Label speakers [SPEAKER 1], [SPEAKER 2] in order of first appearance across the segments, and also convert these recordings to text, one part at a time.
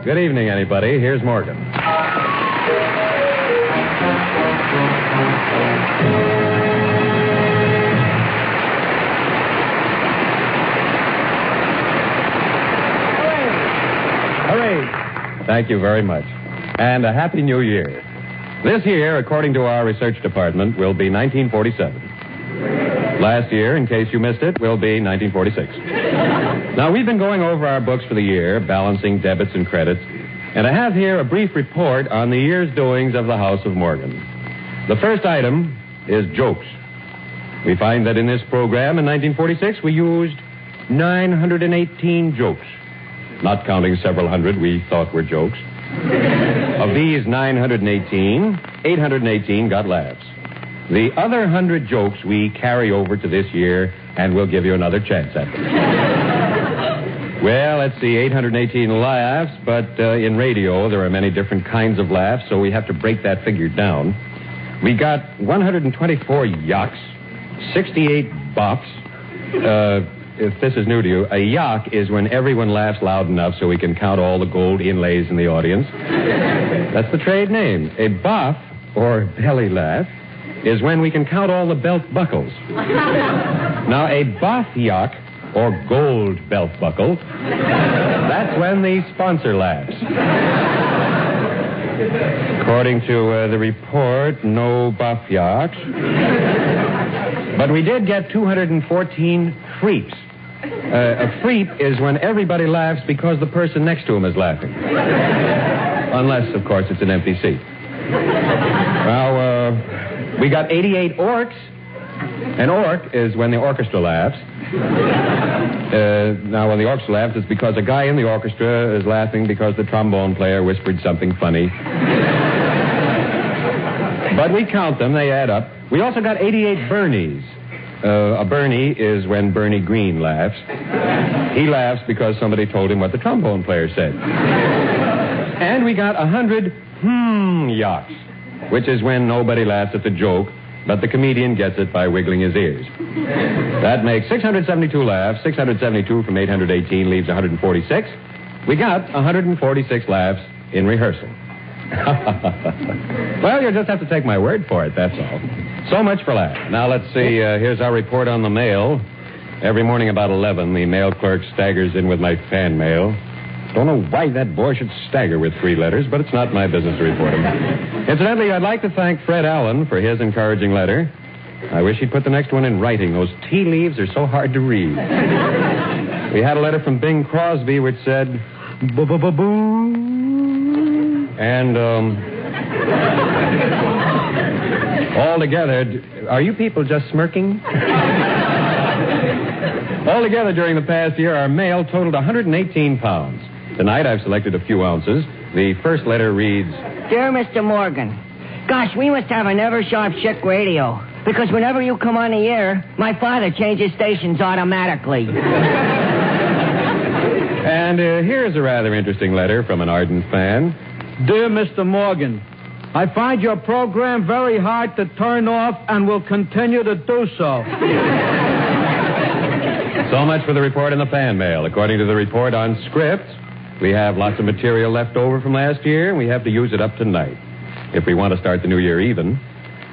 [SPEAKER 1] Good evening, anybody. Here's Morgan. Hooray! Thank you very much. And a Happy New Year. This year, according to our research department, will be 1947. Last year, in case you missed it, will be 1946. Now, we've been going over our books for the year, balancing debits and credits, and I have here a brief report on the year's doings of the House of Morgan. The first item is jokes. We find that in this program in 1946, we used 918 jokes, not counting several hundred we thought were jokes. Of these 918, 818 got laughs. The other 100 jokes we carry over to this year, and we'll give you another chance at them. Well, let's see, 818 laughs, but in radio there are many different kinds of laughs, so we have to break that figure down. We got 124 yucks, 68 bops. If this is new to you, a yuck is when everyone laughs loud enough so we can count all the gold inlays in the audience. That's the trade name. A boff, or belly laugh, is when we can count all the belt buckles. Now, a boff yuck, or gold belt buckle, that's when the sponsor laughs. According to the report, no boff yucks. But we did get 214 creeps. A creep is when everybody laughs because the person next to him is laughing. Unless, of course, it's an empty seat. Now, we got 88 orcs. An orc is when the orchestra laughs. Now, when the orchestra laughs, it's because a guy in the orchestra is laughing because the trombone player whispered something funny. But we count them. They add up. We also got 88 Bernies. A Bernie is when Bernie Green laughs. He laughs because somebody told him what the trombone player said. And we got 100 yucks, which is when nobody laughs at the joke, but the comedian gets it by wiggling his ears. That makes 672 laughs. 672 from 818 leaves 146. We got 146 laughs in rehearsal. Well, you'll just have to take my word for it, that's all. So much for laughs. Now, let's see. Here's our report on the mail. Every morning about 11, the mail clerk staggers in with my fan mail. Don't know why that boy should stagger with 3 letters, but it's not my business to report him. Incidentally, I'd like to thank Fred Allen for his encouraging letter. I wish he'd put the next one in writing. Those tea leaves are so hard to read. We had a letter from Bing Crosby which said, boo-boo-boo-boo. And, altogether, are you people just smirking? Altogether, during the past year, our mail totaled 118 pounds. Tonight, I've selected a few ounces. The first letter reads,
[SPEAKER 2] Dear Mr. Morgan, gosh, we must have an ever-sharp chick radio. Because whenever you come on the air, my father changes stations automatically.
[SPEAKER 1] And here's a rather interesting letter from an ardent fan.
[SPEAKER 3] Dear Mr. Morgan, I find your program very hard to turn off and will continue to do so.
[SPEAKER 1] So much for the report in the fan mail. According to the report on scripts, we have lots of material left over from last year, and we have to use it up tonight if we want to start the new year even.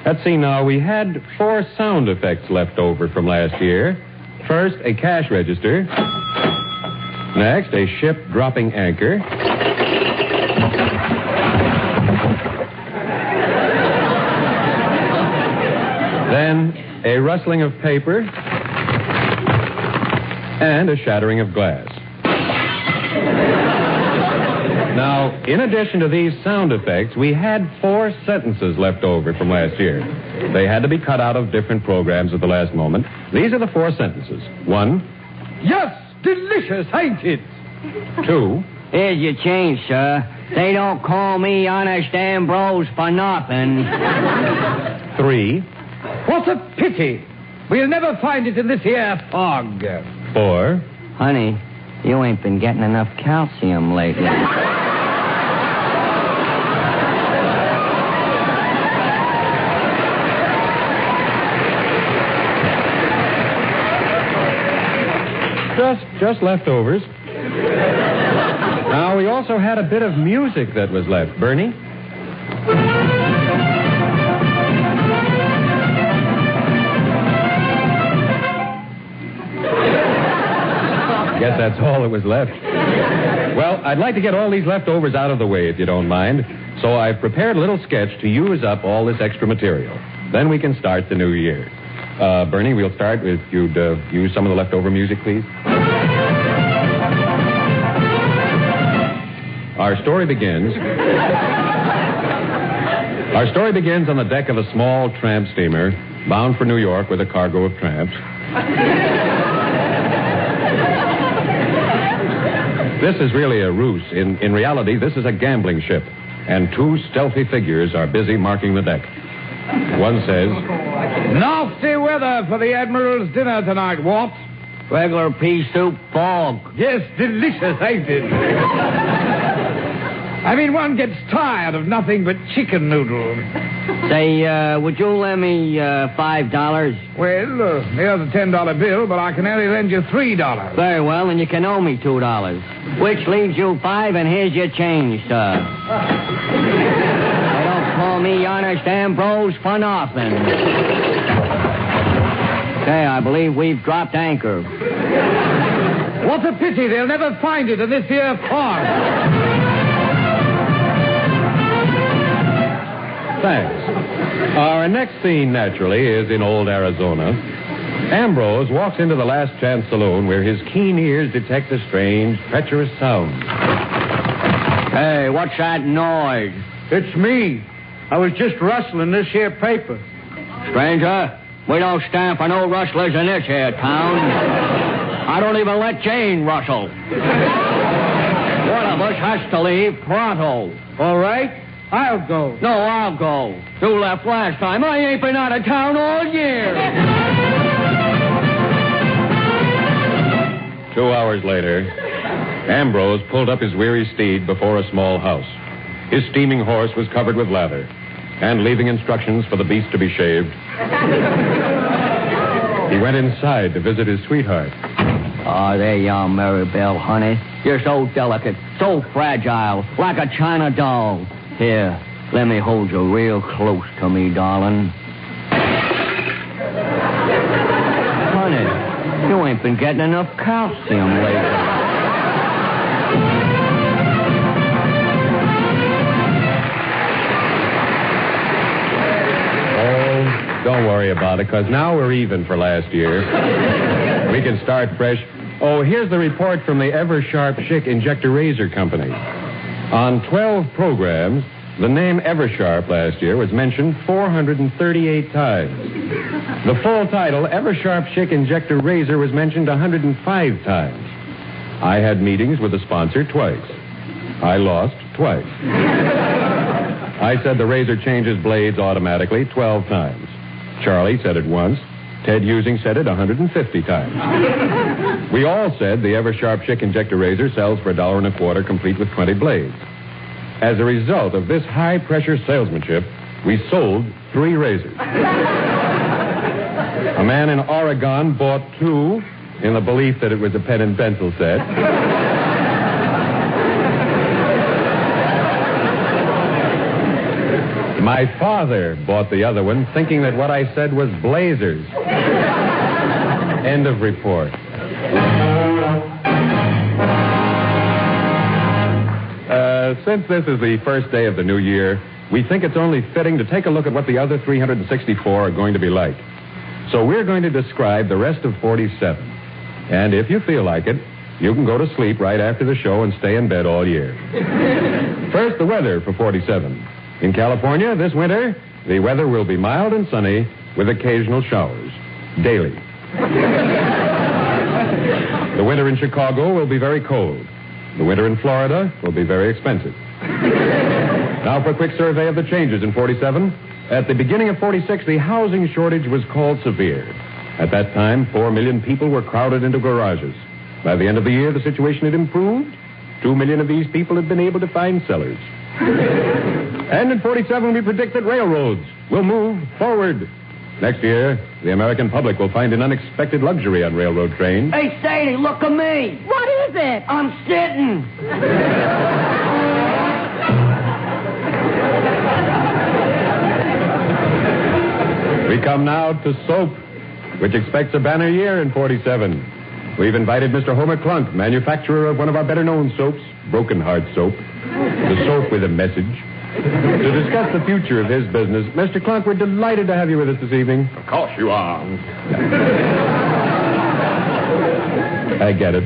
[SPEAKER 1] Let's see now. We had 4 sound effects left over from last year. First, a cash register. Next, a ship dropping anchor. Then, a rustling of paper. And a shattering of glass. Now, in addition to these sound effects, we had 4 sentences left over from last year. They had to be cut out of different programs at the last moment. These are the 4 sentences. 1.
[SPEAKER 3] Yes, delicious, ain't it?
[SPEAKER 1] 2.
[SPEAKER 2] Here's your change, sir. They don't call me Honest Ambrose for nothing.
[SPEAKER 1] 3.
[SPEAKER 3] What a pity. We'll never find it in this here fog.
[SPEAKER 1] 4.
[SPEAKER 2] Honey, you ain't been getting enough calcium lately.
[SPEAKER 1] Just leftovers. Now, we also had a bit of music that was left. Bernie? Guess that's all that was left. Well, I'd like to get all these leftovers out of the way, if you don't mind. So I've prepared a little sketch to use up all this extra material. Then we can start the new year. Bernie, we'll start with you'd use some of the leftover music, please. Our story begins on the deck of a small tramp steamer bound for New York with a cargo of tramps. This is really a ruse. In reality, this is a gambling ship, and two stealthy figures are busy marking the deck. One says,
[SPEAKER 3] Nasty weather for the Admiral's dinner tonight, Walt.
[SPEAKER 2] Regular pea soup fog.
[SPEAKER 3] Yes, delicious, ain't it? I mean, one gets tired of nothing but chicken noodles.
[SPEAKER 2] Say, would you lend me $5?
[SPEAKER 3] Well, here's a $10 bill, but I can only lend you $3.
[SPEAKER 2] Very well, and you can owe me $2. Which leaves you $5, and here's your change, sir. They don't call me Honest Ambrose for nothing. Say, I believe we've dropped anchor.
[SPEAKER 3] What a pity. They'll never find it in this here fog.
[SPEAKER 1] thanks. Our next scene, naturally, is in old Arizona. Ambrose walks into the Last Chance Saloon where his keen ears detect a strange, treacherous sound.
[SPEAKER 2] Hey, what's that noise?
[SPEAKER 3] It's me. I was just rustling this here paper.
[SPEAKER 2] Stranger, we don't stand for no rustlers in this here town. I don't even let Jane rustle. One of us has to leave pronto.
[SPEAKER 3] All right, I'll go.
[SPEAKER 2] No, I'll go. You left last time. I ain't been out of town all year.
[SPEAKER 1] 2 hours later, Ambrose pulled up his weary steed before a small house. His steaming horse was covered with lather, and leaving instructions for the beast to be shaved, he went inside to visit his sweetheart.
[SPEAKER 2] Oh, there you are, Maribel, honey. You're so delicate, so fragile, like a china doll. Here, let me hold you real close to me, darling. Honey, you ain't been getting enough calcium lately.
[SPEAKER 1] Don't worry about it, because now we're even for last year. We can start fresh. Oh, here's the report from the Eversharp Schick Injector Razor Company. On 12 programs, the name Eversharp last year was mentioned 438 times. The full title, Eversharp Schick Injector Razor, was mentioned 105 times. I had meetings with the sponsor twice. I lost twice. I said the razor changes blades automatically 12 times. Charlie said it once. Ted Using said it 150 times. We all said the Eversharp Schick Injector Razor sells for $1.25, complete with 20 blades. As a result of this high-pressure salesmanship, we sold 3 razors. A man in Oregon bought 2 in the belief that it was a pen and pencil set. My father bought the other one, thinking that what I said was blazers. End of report. Since this is the first day of the new year, we think it's only fitting to take a look at what the other 364 are going to be like. So we're going to describe the rest of 47. And if you feel like it, you can go to sleep right after the show and stay in bed all year. First, the weather for 47. In California, this winter, the weather will be mild and sunny with occasional showers, daily. The winter in Chicago will be very cold. The winter in Florida will be very expensive. Now for a quick survey of the changes in 47. At the beginning of 46, the housing shortage was called severe. At that time, 4 million people were crowded into garages. By the end of the year, the situation had improved. 2 million of these people had been able to find cellars. And in 47, we predict that railroads will move forward. Next year, the American public will find an unexpected luxury on railroad trains.
[SPEAKER 2] Hey, Sadie, look at me.
[SPEAKER 4] What is it?
[SPEAKER 2] I'm sitting.
[SPEAKER 1] We come now to soap, which expects a banner year in 47. We've invited Mr. Homer Clunk, manufacturer of one of our better-known soaps, Broken Heart Soap, the soap with a message, to discuss the future of his business. Mr. Clunk, we're delighted to have you with us this evening.
[SPEAKER 5] Of course you are.
[SPEAKER 1] I get it.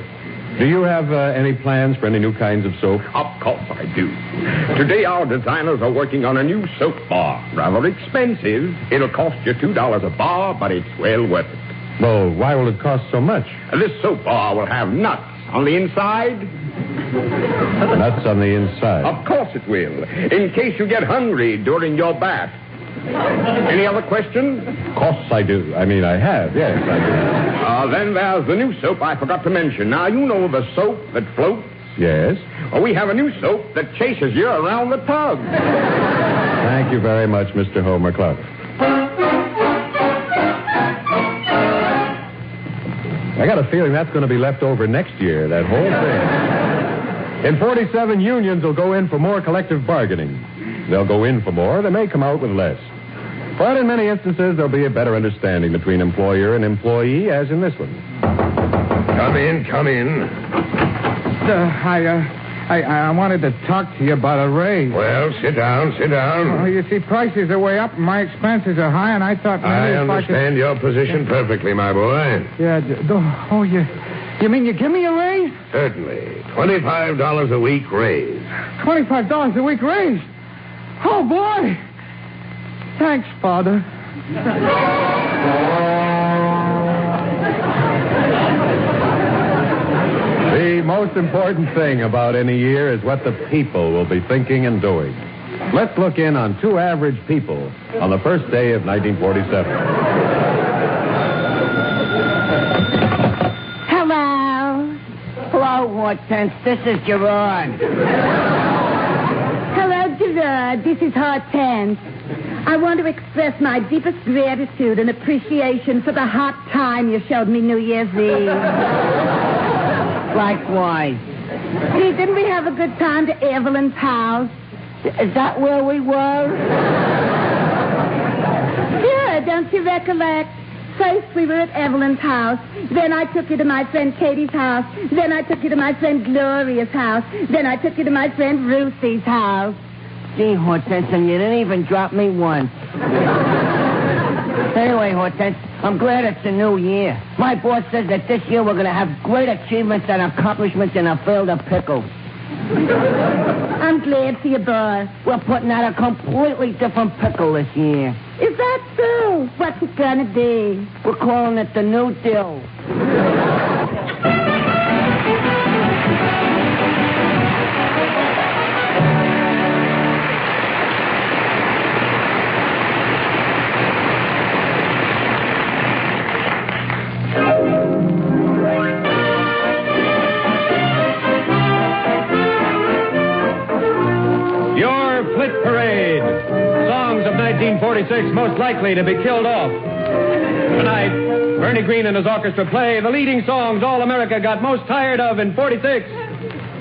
[SPEAKER 1] Do you have any plans for any new kinds of soap?
[SPEAKER 5] Of course I do. Today our designers are working on a new soap bar. Rather expensive. It'll cost you $2 a bar, but it's well worth it.
[SPEAKER 1] Well, why will it cost so much?
[SPEAKER 5] This soap bar will have nuts on the inside.
[SPEAKER 1] Nuts on the inside.
[SPEAKER 5] Of course it will, in case you get hungry during your bath. Any other questions?
[SPEAKER 1] Of course I do. I mean, I have, yes, I do.
[SPEAKER 5] Then there's the new soap I forgot to mention. Now, you know the soap that floats?
[SPEAKER 1] Yes?
[SPEAKER 5] Well, we have a new soap that chases you around the tub.
[SPEAKER 1] Thank you very much, Mr. Homer Clunk. I got a feeling that's going to be left over next year, that whole thing. In 47, unions will go in for more collective bargaining. They'll go in for more. They may come out with less. But in many instances, there'll be a better understanding between employer and employee, as in this one.
[SPEAKER 5] Come in, come in.
[SPEAKER 3] I wanted to talk to you about a raise.
[SPEAKER 5] Well, sit down, sit down.
[SPEAKER 3] Well, you see, prices are way up, and my expenses are high, and I thought maybe
[SPEAKER 5] I
[SPEAKER 3] if
[SPEAKER 5] understand your position perfectly, my boy.
[SPEAKER 3] Yeah, you mean you give me a raise?
[SPEAKER 5] Certainly. $25 a week raise.
[SPEAKER 3] $25 a week raise? Oh, boy. Thanks, Father.
[SPEAKER 1] The most important thing about any year is what the people will be thinking and doing. Let's look in on two average people on the first day of 1947.
[SPEAKER 4] Hello.
[SPEAKER 2] Hello, Hortense. This is Gerard.
[SPEAKER 4] Hello, Gerard. This is Hortense. I want to express my deepest gratitude and appreciation for the hot time you showed me New Year's Eve.
[SPEAKER 2] Likewise.
[SPEAKER 4] See, didn't we have a good time to Evelyn's house?
[SPEAKER 2] Is that where we were?
[SPEAKER 4] Sure, don't you recollect? First we were at Evelyn's house. Then I took you to my friend Katie's house. Then I took you to my friend Gloria's house. Then I took you to my friend Ruthie's house.
[SPEAKER 2] Gee, Hortense, and you didn't even drop me once. Anyway, Hortense, I'm glad it's a new year. My boss says that this year we're going to have great achievements and accomplishments in a field of pickles.
[SPEAKER 4] I'm glad for you, boss.
[SPEAKER 2] We're putting out a completely different pickle this year.
[SPEAKER 4] Is that so? What's it gonna be?
[SPEAKER 2] We're calling it the New Dill.
[SPEAKER 1] Flit Parade. Songs of 1946 most likely to be killed off. Tonight, Bernie Green and his orchestra play the leading songs all America got most tired of in 46.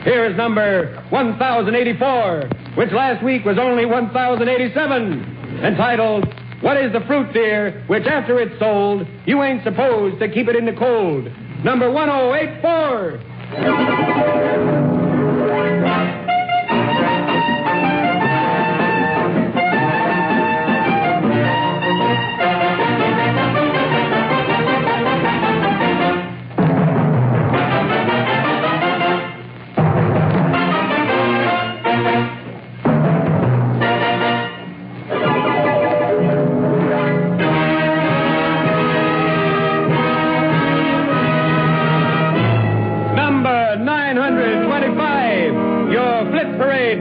[SPEAKER 1] Here is number 1084, which last week was only 1087, entitled, What is the Fruit, Dear, which after it's sold, you ain't supposed to keep it in the cold. Number 1084.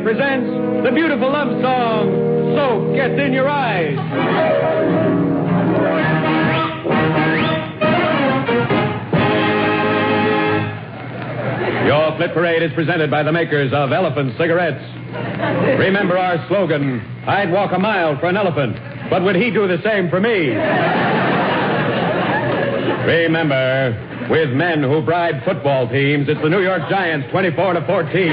[SPEAKER 1] Presents the beautiful love song, Soap Gets in Your Eyes. Your Flit Parade is presented by the makers of Elephant Cigarettes. Remember our slogan, I'd walk a mile for an elephant, but would he do the same for me? Remember, with men who bribe football teams, it's the New York Giants 24-14.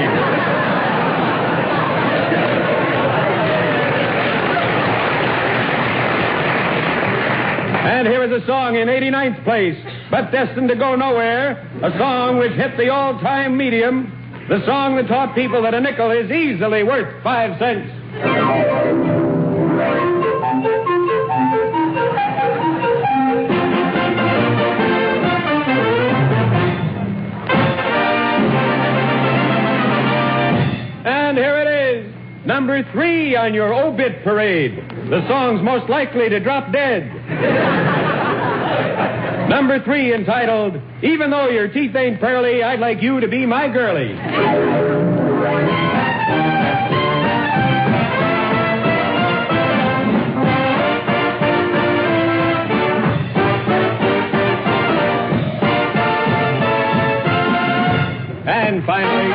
[SPEAKER 1] And here is a song in 89th place, but destined to go nowhere. A song which hit the all-time medium. The song that taught people that a nickel is easily worth 5 cents. And here it is, number 3 on your obit parade. The song's most likely to drop dead. Number 3, entitled, Even Though Your Teeth Ain't Pearly, I'd Like You to Be My Girlie. And finally...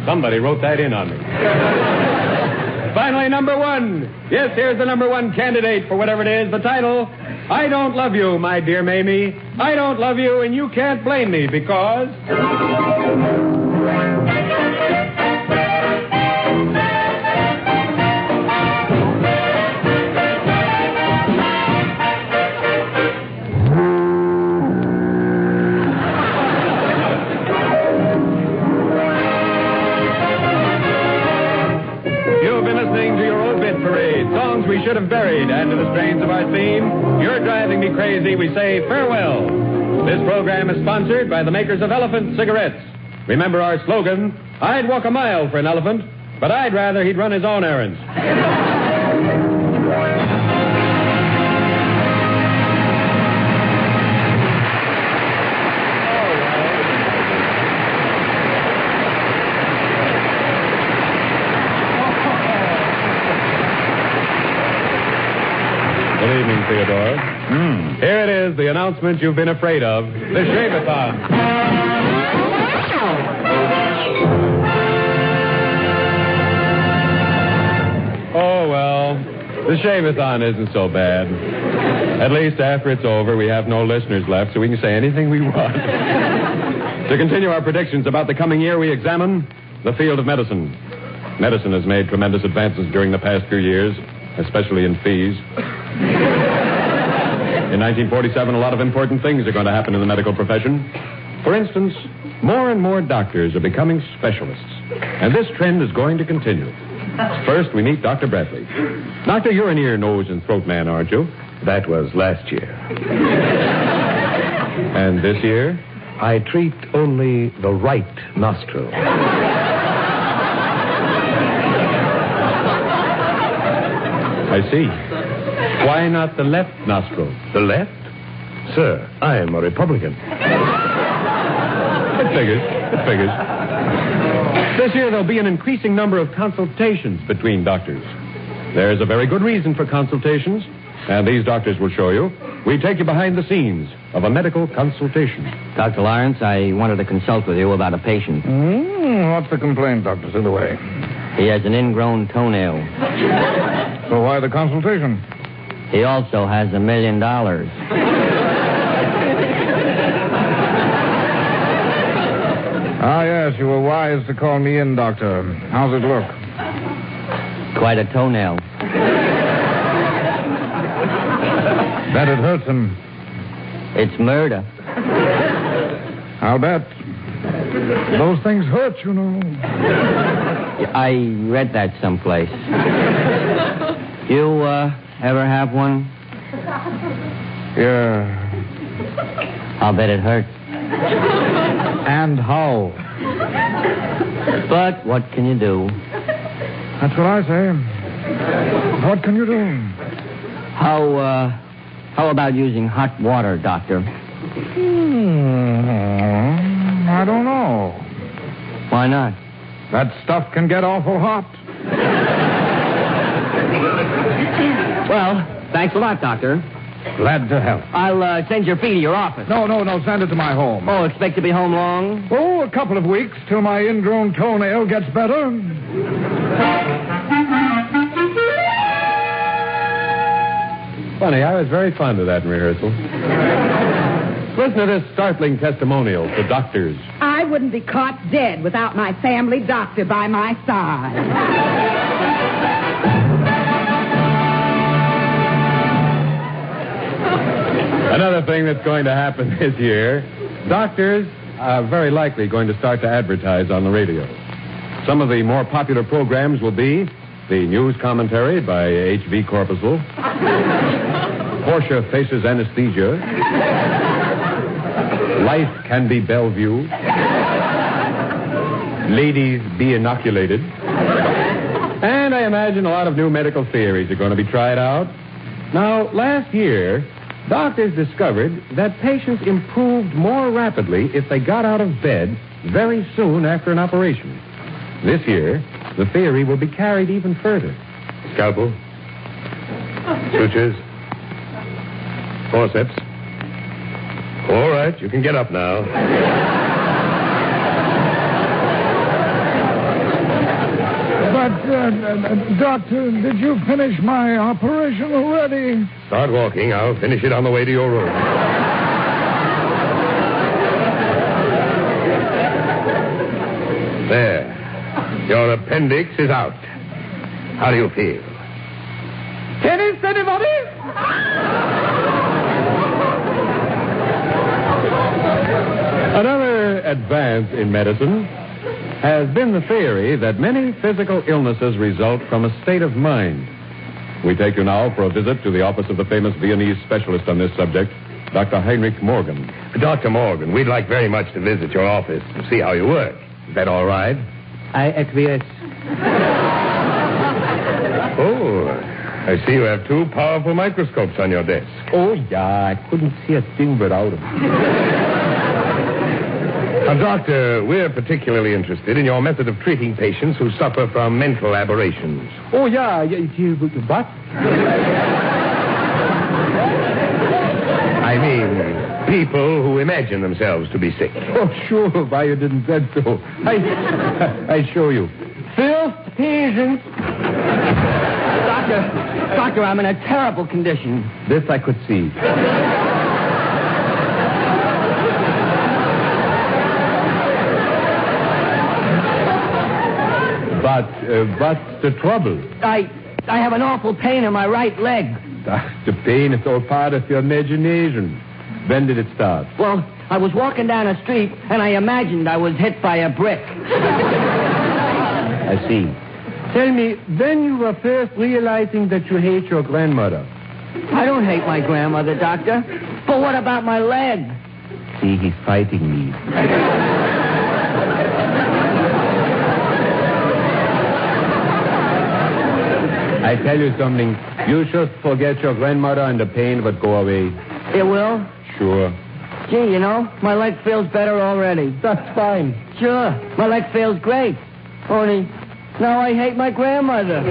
[SPEAKER 1] Somebody wrote that in on me. Finally, number 1. Yes, here's the number 1 candidate for whatever it is. The title, I Don't Love You, My Dear Mamie. I don't love you, and you can't blame me because... we should have buried, and to the strains of our theme, You're Driving Me Crazy, we say farewell. This program is sponsored by the makers of Elephant Cigarettes. Remember our slogan, I'd walk a mile for an elephant, but I'd rather he'd run his own errands. Good evening, Theodore. Here it is, the announcement you've been afraid of, the Shave-a-thon. Oh, well, the Shave-a-thon isn't so bad. At least after it's over, we have no listeners left, so we can say anything we want. To continue our predictions about the coming year, we examine the field of medicine. Medicine has made tremendous advances during the past few years, especially in fees. In 1947, a lot of important things are going to happen in the medical profession. For instance, more and more doctors are becoming specialists. And this trend is going to continue. First, we meet Dr. Bradley. Doctor, you're an ear, nose, and throat man, aren't you?
[SPEAKER 6] That was last year.
[SPEAKER 1] And this year?
[SPEAKER 6] I treat only the right nostril.
[SPEAKER 1] I see. Why not the left nostril?
[SPEAKER 6] The left? Sir, I am a Republican.
[SPEAKER 1] It figures. This year there'll be an increasing number of consultations between doctors. There's a very good reason for consultations, and these doctors will show you. We take you behind the scenes of a medical consultation.
[SPEAKER 2] Dr. Lawrence, I wanted to consult with you about a patient.
[SPEAKER 3] What's the complaint, Dr. Sindaway?
[SPEAKER 2] He has an ingrown toenail.
[SPEAKER 3] So why the consultation?
[SPEAKER 2] He also has $1 million.
[SPEAKER 3] Ah, yes, you were wise to call me in, Doctor. How's it look?
[SPEAKER 2] Quite a toenail.
[SPEAKER 3] Bet it hurts him.
[SPEAKER 2] It's murder.
[SPEAKER 3] I'll bet. Those things hurt, you know.
[SPEAKER 2] I read that someplace. You, ever have one?
[SPEAKER 3] Yeah.
[SPEAKER 2] I'll bet it hurt.
[SPEAKER 3] And how?
[SPEAKER 2] But what can you do?
[SPEAKER 3] That's what I say. What can you do?
[SPEAKER 2] How about using hot water, Doctor?
[SPEAKER 3] I don't know.
[SPEAKER 2] Why not?
[SPEAKER 3] That stuff can get awful hot.
[SPEAKER 2] Well, thanks a lot, Doctor.
[SPEAKER 3] Glad to help.
[SPEAKER 2] I'll send your fee to your office.
[SPEAKER 3] No. Send it to my home.
[SPEAKER 2] Oh, expect to be home long?
[SPEAKER 3] Oh, a couple of weeks till my ingrown toenail gets better.
[SPEAKER 1] Funny, I was very fond of that in rehearsal. Listen to this startling testimonial to doctors.
[SPEAKER 7] I wouldn't be caught dead without my family doctor by my side.
[SPEAKER 1] Another thing that's going to happen this year, doctors are very likely going to start to advertise on the radio. Some of the more popular programs will be the news commentary by H.V. Corpuscle, Portia Faces Anesthesia, Life Can Be Bellevue, Ladies Be Inoculated, and I imagine a lot of new medical theories are going to be tried out. Now, last year, doctors discovered that patients improved more rapidly if they got out of bed very soon after an operation. This year, the theory will be carried even further.
[SPEAKER 5] Scalpel. Sutures. Forceps. All right, you can get up now.
[SPEAKER 8] But, Doctor, did you finish my operation already?
[SPEAKER 5] Start walking. I'll finish it on the way to your room. There. Your appendix is out. How do you feel?
[SPEAKER 8] Tennis, anybody?
[SPEAKER 1] Another advance in medicine has been the theory that many physical illnesses result from a state of mind. We take you now for a visit to the office of the famous Viennese specialist on this subject, Dr. Heinrich Morgan.
[SPEAKER 5] Dr. Morgan, we'd like very much to visit your office and see how you work. Is that all right?
[SPEAKER 3] I acquiesce.
[SPEAKER 5] Oh, I see you have two powerful microscopes on your desk.
[SPEAKER 1] Oh, yeah, I couldn't see a thing without them.
[SPEAKER 5] Now, Doctor, we're particularly interested in your method of treating patients who suffer from mental aberrations.
[SPEAKER 1] Oh, yeah, what?
[SPEAKER 5] I mean, people who imagine themselves to be sick.
[SPEAKER 1] Oh, sure, why you didn't say so. I show you.
[SPEAKER 2] Phil, patient. Doctor, I'm in a terrible condition.
[SPEAKER 1] This I could see. What's the trouble?
[SPEAKER 2] I have an awful pain in my right leg.
[SPEAKER 1] The pain is all part of your imagination. When did it start?
[SPEAKER 2] Well, I was walking down a street, and I imagined I was hit by a brick.
[SPEAKER 1] I see. Tell me, when you were first realizing that you hate your grandmother?
[SPEAKER 2] I don't hate my grandmother, Doctor. But what about my leg?
[SPEAKER 1] See, he's fighting me. I tell you something. You should forget your grandmother and the pain would go away.
[SPEAKER 2] It will?
[SPEAKER 1] Sure.
[SPEAKER 2] Gee, my leg feels better already.
[SPEAKER 1] That's fine.
[SPEAKER 2] Sure, my leg feels great. Only, now I hate my grandmother.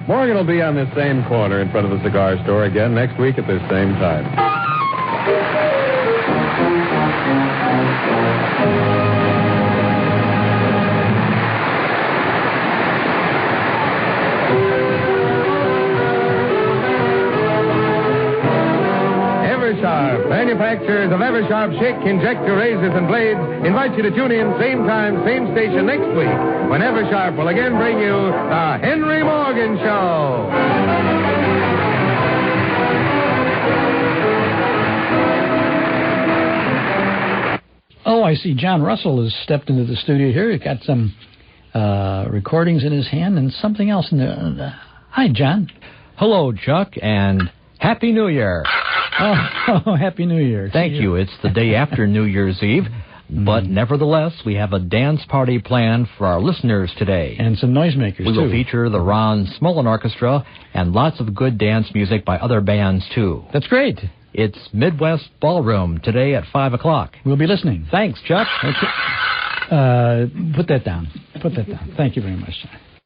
[SPEAKER 1] Morgan will be on this same corner in front of the cigar store again next week at this same time.
[SPEAKER 5] Eversharp, manufacturers of Eversharp Schick injector razors and blades, invite you to tune in same time, same station next week when Eversharp will again bring you the Henry Morgan Show.
[SPEAKER 9] Oh, I see John Russell has stepped into the studio here. He's got some recordings in his hand and something else in there. Hi, John.
[SPEAKER 10] Hello, Chuck, and Happy New Year.
[SPEAKER 9] Oh, Happy New Year.
[SPEAKER 10] Thank you. It's the day after New Year's Eve, but nevertheless, we have a dance party planned for our listeners today.
[SPEAKER 9] And some noisemakers,
[SPEAKER 10] We will feature the Ron Smolin Orchestra and lots of good dance music by other bands, too.
[SPEAKER 9] That's great.
[SPEAKER 10] It's Midwest Ballroom today at 5 o'clock.
[SPEAKER 9] We'll be listening.
[SPEAKER 10] Thanks, Chuck.
[SPEAKER 9] Okay. Put that down. put that down. Thank you very much, John.